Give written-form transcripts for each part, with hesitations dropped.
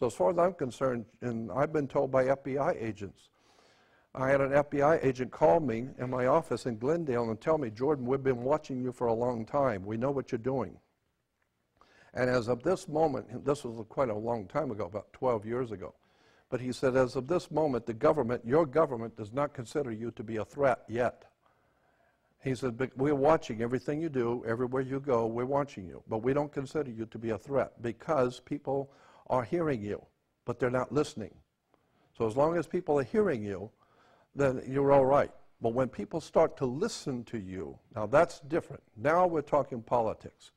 So as far as I'm concerned, and I've been told by FBI agents, I had an FBI agent call me in my office in Glendale and tell me, Jordan, we've been watching you for a long time. We know what you're doing. And as of this moment, this was quite a long time ago, about 12 years ago, but he said, as of this moment, the government, your government, does not consider you to be a threat yet. He said, but we're watching everything you do, everywhere you go, we're watching you. But we don't consider you to be a threat because people are hearing you, but they're not listening. So as long as people are hearing you, then you're all right. But when people start to listen to you, now that's different. Now we're talking politics.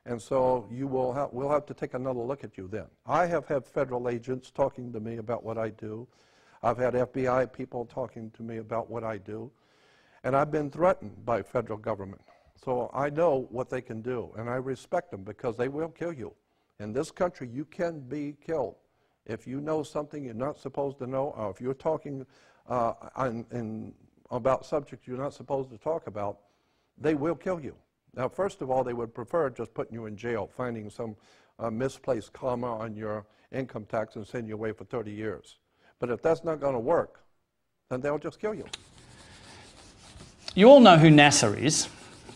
And so we'll have to take another look at you then. I have had federal agents talking to me about what I do. I've had FBI people talking to me about what I do. And I've been threatened by federal government. So I know what they can do, and I respect them because they will kill you. In this country, you can be killed. If you know something you're not supposed to know, or if you're talking about subjects you're not supposed to talk about, they will kill you. Now, first of all, they would prefer just putting you in jail, finding some misplaced comma on your income tax and send you away for 30 years. But if that's not going to work, then they'll just kill you. You all know who NASA is.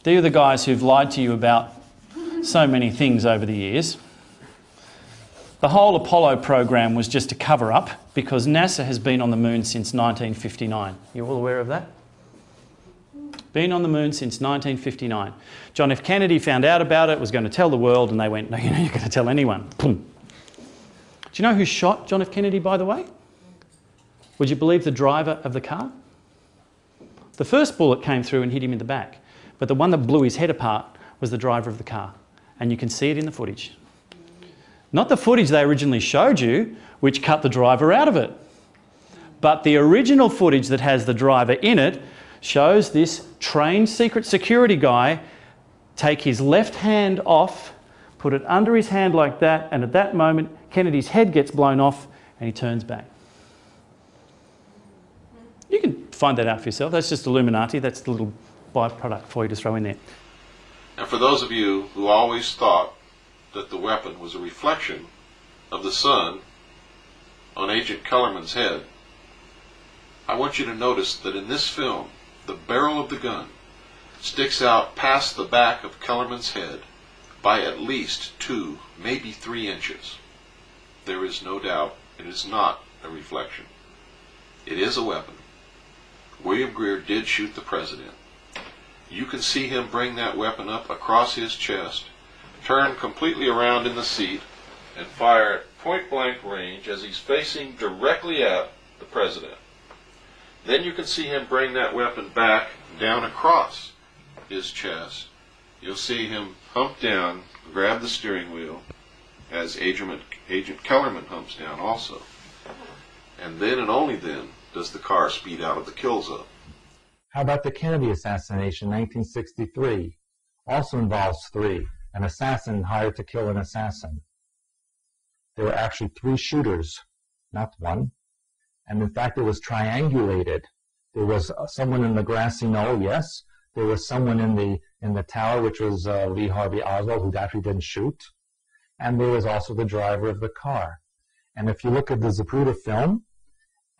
They're the guys who've lied to you about so many things over the years. The whole Apollo program was just a cover-up because NASA has been on the moon since 1959. You all aware of that? Been on the moon since 1959. John F. Kennedy found out about it, was going to tell the world, and they went, no, you're not going to tell anyone. Boom. Do you know who shot John F. Kennedy, by the way? Would you believe the driver of the car? The first bullet came through and hit him in the back, but the one that blew his head apart was the driver of the car, and you can see it in the footage. Not the footage they originally showed you, which cut the driver out of it, but the original footage that has the driver in it shows this trained secret security guy take his left hand off, put it under his hand like that, and at that moment, Kennedy's head gets blown off and he turns back. You can find that out for yourself. That's just Illuminati. That's the little byproduct for you to throw in there. And for those of you who always thought that the weapon was a reflection of the sun on Agent Kellerman's head, I want you to notice that in this film, the barrel of the gun sticks out past the back of Kellerman's head by at least 2, maybe 3 inches. There is no doubt it is not a reflection. It is a weapon. William Greer did shoot the president. You can see him bring that weapon up across his chest, turn completely around in the seat, and fire at point-blank range as he's facing directly at the president. Then you can see him bring that weapon back down across his chest. You'll see him hump down, grab the steering wheel, as Agent Kellerman humps down also. And then and only then does the car speed out of the kill zone. How about the Kennedy assassination, 1963? Also involves 3, an assassin hired to kill an assassin. There were actually 3 shooters, not 1. And in fact, it was triangulated. There was someone in the grassy knoll, yes. There was someone in the tower, which was Lee Harvey Oswald, who actually didn't shoot. And there was also the driver of the car. And if you look at the Zapruder film,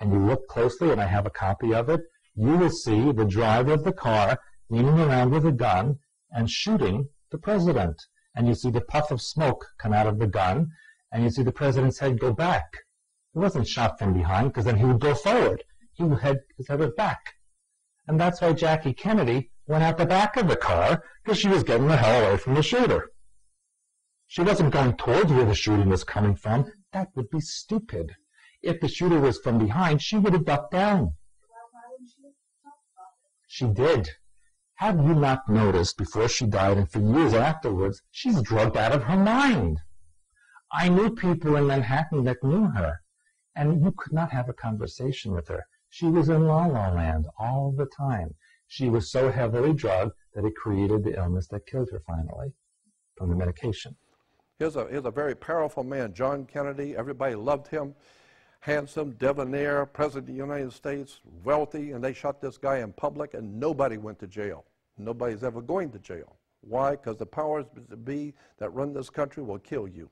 and you look closely, and I have a copy of it, you will see the driver of the car leaning around with a gun and shooting the president. And you see the puff of smoke come out of the gun, and you see the president's head go back. He wasn't shot from behind, because then he would go forward. He would head his head back. And that's why Jackie Kennedy went out the back of the car, because she was getting the hell away from the shooter. She wasn't going towards where the shooting was coming from. That would be stupid. If the shooter was from behind, she would have ducked down. She did. Have you not noticed before she died and for years afterwards, she's drugged out of her mind? I knew people in Manhattan that knew her. And you could not have a conversation with her. She was in la-la land all the time. She was so heavily drugged that it created the illness that killed her finally from the medication. Here's a very powerful man, John Kennedy. Everybody loved him. Handsome, debonair, President of the United States, wealthy, and they shot this guy in public, and nobody went to jail. Nobody's ever going to jail. Why? Because the powers that be that run this country will kill you.